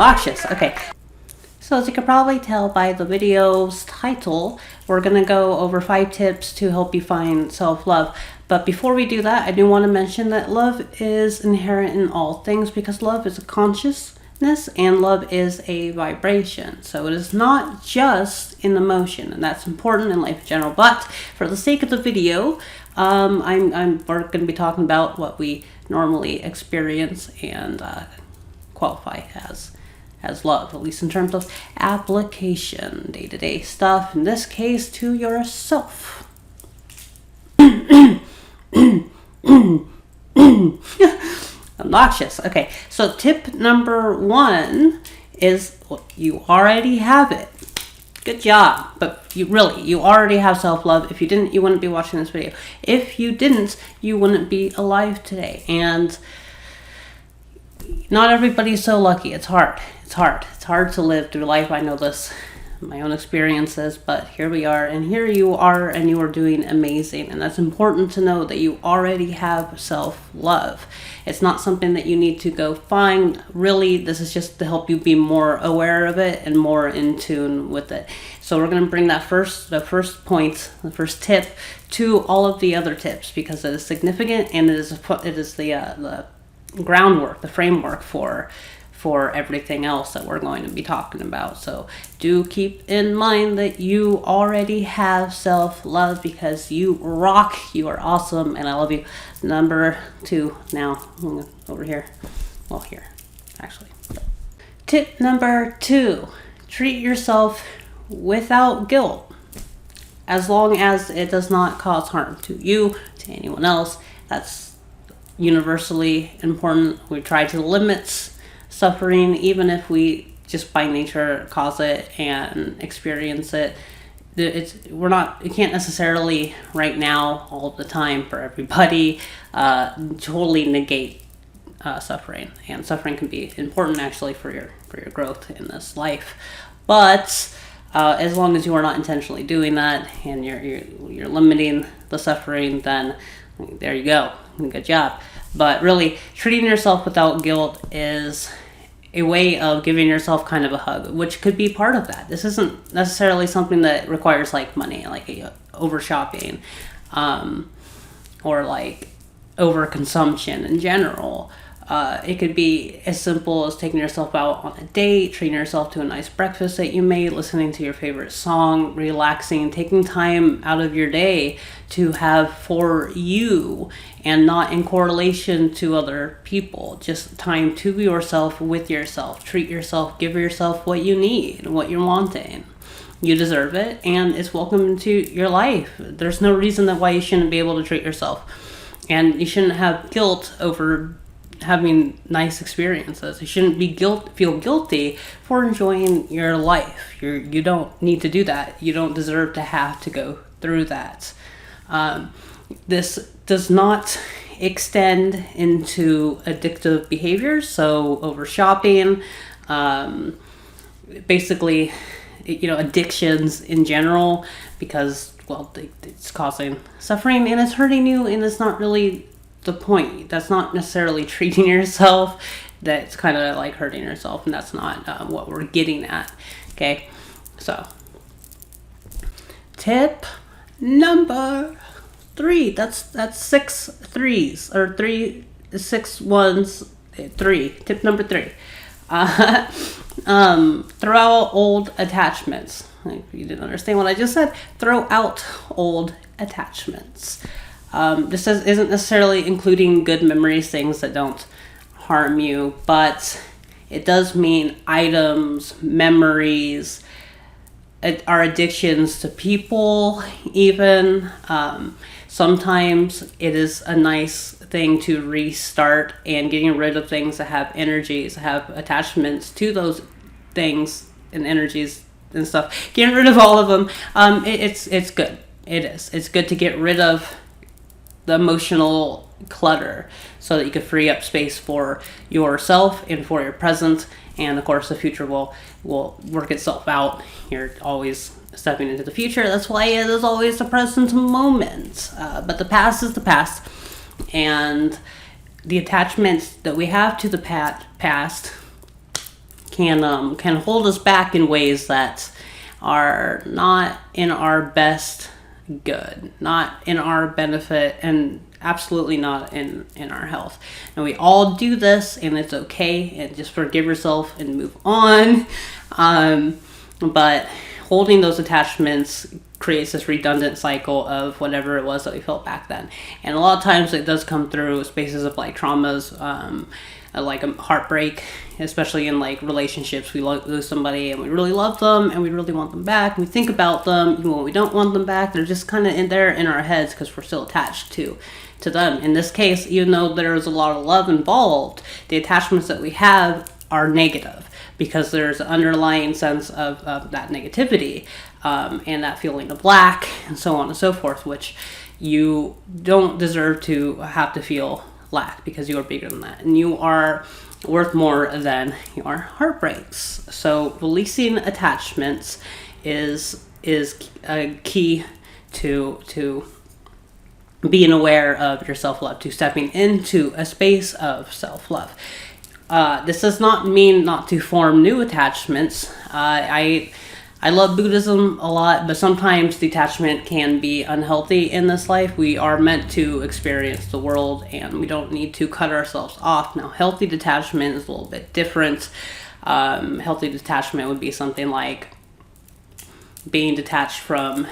obnoxious. Okay. So as you can probably tell by the video's title, we're going to go over 5 tips to help you find self-love. But before we do that, I do want to mention that love is inherent in all things, because love is a consciousness and love is a vibration. So it is not just an emotion, and that's important in life in general. But for the sake of the video, we're going to be talking about what we normally experience and qualify as love, at least in terms of application, day-to-day stuff, in this case to yourself. Obnoxious. Okay, so tip number 1 is, well, you already have it. Good job. But you already have self-love. If you didn't, you wouldn't be watching this video. If you didn't, you wouldn't be alive today. And not everybody's so lucky. It's hard. It's hard to live through life. I know this, my own experiences, but here we are, and here you are, and you are doing amazing. And that's important to know, that you already have self-love. It's not something that you need to go find. Really, this is just to help you be more aware of it and more in tune with it. So we're going to bring the first tip to all of the other tips, because it is significant, and it is the groundwork, the framework for everything else that we're going to be talking about. So do keep in mind that you already have self-love, because you rock, you are awesome, and I love you. Number 2, now over here, well, here actually. Tip number 2, treat yourself without guilt, as long as it does not cause harm to you, to anyone else. That's universally important. We try to limit suffering, even if we just by nature cause it and experience it. It can't necessarily right now all the time for everybody totally negate suffering, and suffering can be important actually for your growth in this life. But as long as you are not intentionally doing that, and you're limiting the suffering, then there you go. Good job. But really, treating yourself without guilt is a way of giving yourself kind of a hug, which could be part of that. This isn't necessarily something that requires like money, like over shopping, or like over consumption in general. It could be as simple as taking yourself out on a date, treating yourself to a nice breakfast that you made, listening to your favorite song, relaxing, taking time out of your day to have for you and not in correlation to other people. Just time to yourself, with yourself. Treat yourself, give yourself what you need, what you're wanting. You deserve it, and it's welcome into your life. There's no reason why you shouldn't be able to treat yourself. And you shouldn't have guilt over having nice experiences. You shouldn't feel guilty for enjoying your life. You don't need to do that. You don't deserve to have to go through that. This does not extend into addictive behaviors, so over shopping, basically, addictions in general, because, well, it's causing suffering and it's hurting you, and it's not really the point. That's not necessarily treating yourself. That's kind of like hurting yourself, and that's not what we're getting at. Okay, so tip number 3. That's 6 threes, or 3 6 ones 3. Tip number 3. Throw out old attachments. If you didn't understand what I just said, throw out old attachments. This isn't necessarily including good memories, things that don't harm you, but it does mean items, memories, our addictions to people even. Sometimes it is a nice thing to restart, and getting rid of things that have energies, have attachments to those things and energies and stuff. Getting rid of all of them, it's good. It is. It's good to get rid of the emotional clutter, so that you can free up space for yourself and for your present, and of course the future will work itself out. You're always stepping into the future. That's why it is always the present moment. But the past is the past, and the attachments that we have to the past can hold us back in ways that are not in our best good, not in our benefit, and absolutely not in our health. And we all do this, and it's okay, and just forgive yourself and move on. But holding those attachments creates this redundant cycle of whatever it was that we felt back then. And a lot of times it does come through spaces of like traumas, like a heartbreak, especially in like relationships. We lose somebody and we really love them and we really want them back. We think about them even when we don't want them back. They're just kind of in there in our heads because we're still attached to them. In this case, even though there's a lot of love involved, the attachments that we have are negative because there's an underlying sense of that negativity, and that feeling of lack and so on and so forth, which you don't deserve to have to feel lack, because you are bigger than that and you are worth more than your heartbreaks. So releasing attachments is a key to being aware of your self-love, to stepping into a space of self-love. This does not mean not to form new attachments. I love Buddhism a lot, but sometimes detachment can be unhealthy in this life. We are meant to experience the world, and we don't need to cut ourselves off. Now, healthy detachment is a little bit different. Healthy detachment would be something like being detached from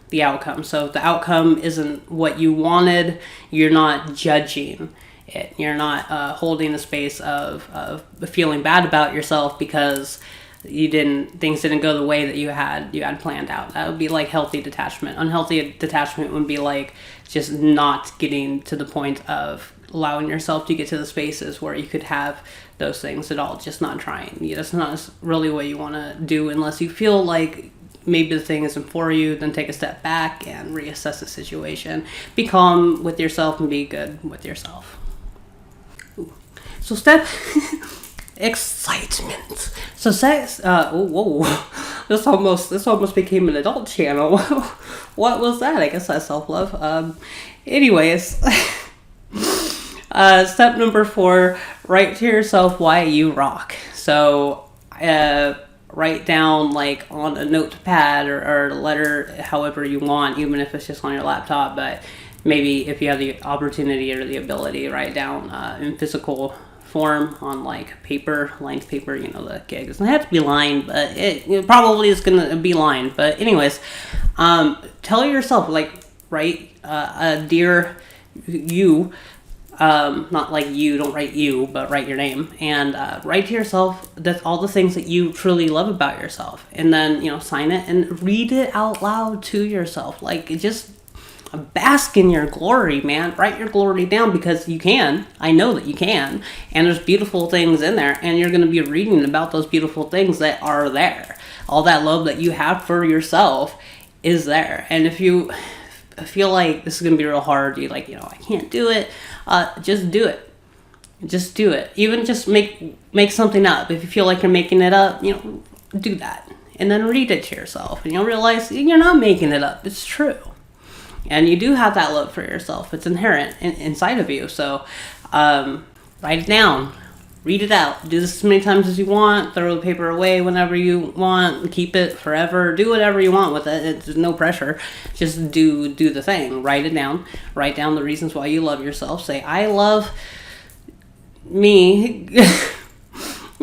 the outcome. So if the outcome isn't what you wanted, you're not judging it. You're not holding a space of feeling bad about yourself because things didn't go the way that you had planned out. That would be like healthy detachment. Unhealthy detachment would be like just not getting to the point of allowing yourself to get to the spaces where you could have those things at all, just not trying. That's not really what you want to do unless you feel like maybe the thing isn't for you. Then take a step back and reassess the situation. Be calm with yourself and be good with yourself. Ooh. So step excitement. So sex. This almost became an adult channel. What was that? I guess that's self-love. Anyways, step number 4: write to yourself why you rock. So, write down like on a notepad or a letter, however you want, even if it's just on your laptop. But maybe if you have the opportunity or the ability, write down in physical form on like paper, lined paper. You know, the gig doesn't have to be lined, but it probably is gonna be lined. But anyways, tell yourself, like, write dear you, not like you, don't write you, but write your name, and write to yourself that's all the things that you truly love about yourself, and then, you know, sign it and read it out loud to yourself. Like, just bask in your glory, man. Write your glory down, because you can. I know that you can, and there's beautiful things in there, and you're going to be reading about those beautiful things that are there. All that love that you have for yourself is there. And if you feel like this is going to be real hard, you like, you know, I can't do it, just do it. Just do it. Even just make something up. If you feel like you're making it up, you know, do that. And then read it to yourself, and you'll realize you're not making it up. It's true. And you do have that love for yourself. It's inherent inside of you. So write it down. Read it out. Do this as many times as you want. Throw the paper away whenever you want. Keep it forever. Do whatever you want with it. There's no pressure. Just do the thing. Write it down. Write down the reasons why you love yourself. Say, I love me.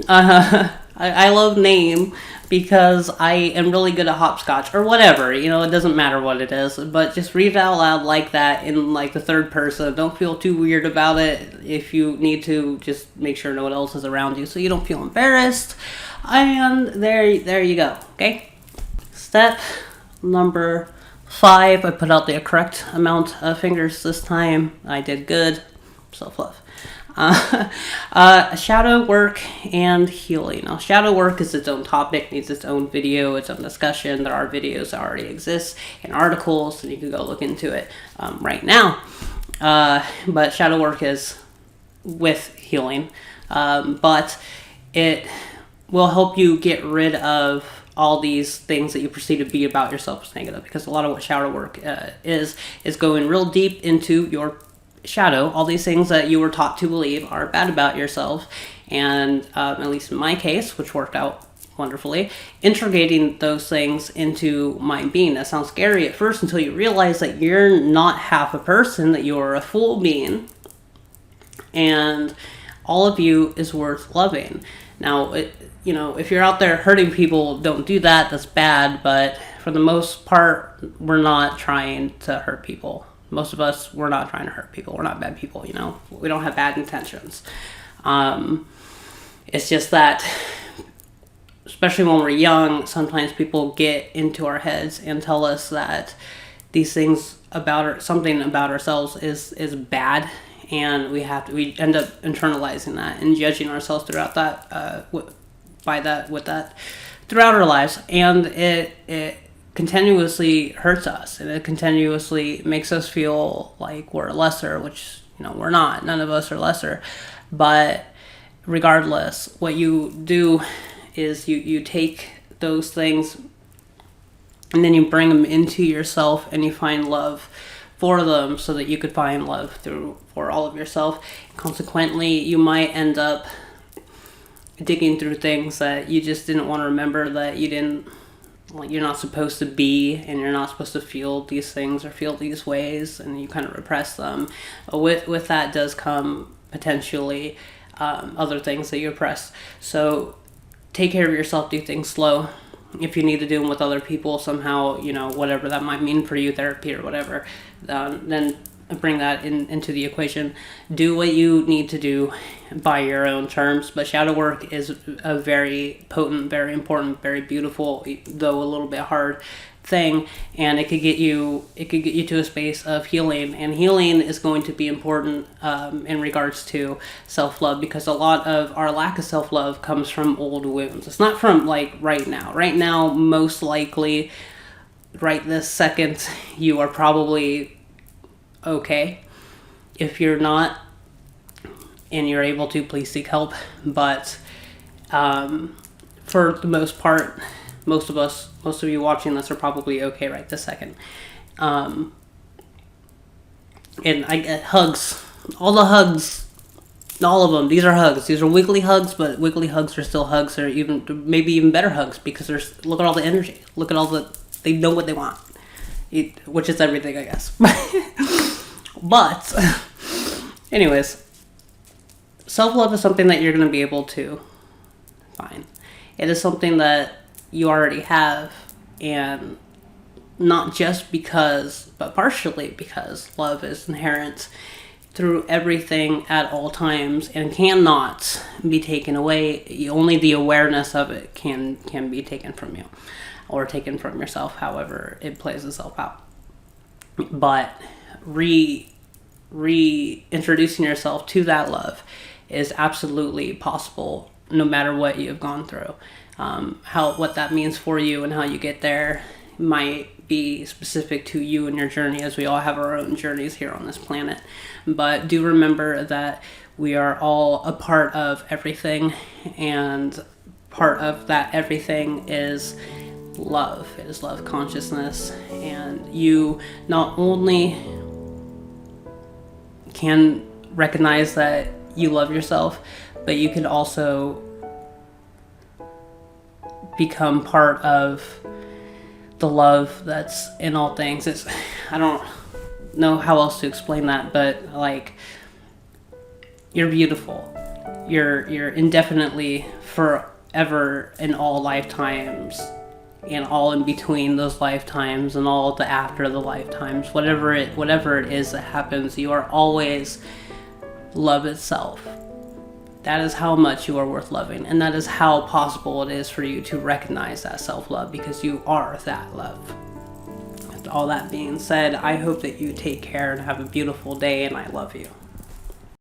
I love name because I am really good at hopscotch, or whatever. You know, it doesn't matter what it is, but just read it out loud like that in like the third person. Don't feel too weird about it. If you need to, just make sure no one else is around you so you don't feel embarrassed. And there you go. Okay. Step number 5. I put out the correct amount of fingers this time. I did good. Self-love. Shadow work and healing. Now, shadow work is its own topic, needs its own video, its own discussion. There are videos that already exist and articles, and you can go look into it right now. But shadow work is with healing, but it will help you get rid of all these things that you perceive to be about yourself as negative, because a lot of what shadow work is going real deep into your shadow, all these things that you were taught to believe are bad about yourself, And at least in my case, which worked out wonderfully, integrating those things into my being. That sounds scary at first until you realize that you're not half a person, that you're a full being, and all of you is worth loving. Now, if you're out there hurting people, don't do that. That's bad. But for the most part, we're not trying to hurt people. Most of us, we're not trying to hurt people. We're not bad people, We don't have bad intentions. It's just that, especially when we're young, sometimes people get into our heads and tell us that these things something about ourselves is bad, and we end up internalizing that and judging ourselves throughout that with that throughout our lives, and it continuously hurts us, and it continuously makes us feel like we're lesser, which we're not. None of us are lesser, but regardless, what you do is you take those things and then you bring them into yourself, and you find love for them so that you could find love for all of yourself. Consequently, you might end up digging through things that you just didn't want to remember, that you're not supposed to be, and you're not supposed to feel these things or feel these ways, and you kind of repress them. With that does come potentially other things that you repress. So take care of yourself, do things slow. If you need to do them with other people somehow, whatever that might mean for you, therapy or whatever, then bring that into the equation. Do what you need to do by your own terms. But shadow work is a very potent, very important, very beautiful, though a little bit hard thing, and it could get you to a space of healing. And healing is going to be important in regards to self-love, because a lot of our lack of self-love comes from old wounds. It's not from right now. Most likely right this second you are probably okay. If you're not and you're able to, please seek help. But for the most part, most of you watching this are probably okay right this second. And I get hugs. All the hugs. All of them. These are hugs. These are weekly hugs, but weekly hugs are still hugs. They're maybe even better hugs, because look at all the energy. Look at they know what they want. Which is everything, I guess. But, anyways, self-love is something that you're going to be able to find. It is something that you already have, and not just because, but partially because love is inherent through everything at all times and cannot be taken away. Only the awareness of it can be taken from you, or taken from yourself, however it plays itself out. But reintroducing yourself to that love is absolutely possible, no matter what you've gone through. What that means for you and how you get there might be specific to you and your journey, as we all have our own journeys here on this planet. But do remember that we are all a part of everything, and part of that everything is love. It is love consciousness, and you not only can recognize that you love yourself, but you can also become part of the love that's in all things. I don't know how else to explain that, but you're beautiful. You're indefinitely, forever, in all lifetimes, and all in between those lifetimes, and all the after the lifetimes, whatever it is that happens, you are always love itself. That is how much you are worth loving, and that is how possible it is for you to recognize that self-love, because you are that love. With all that being said, I hope that you take care and have a beautiful day, and I love you.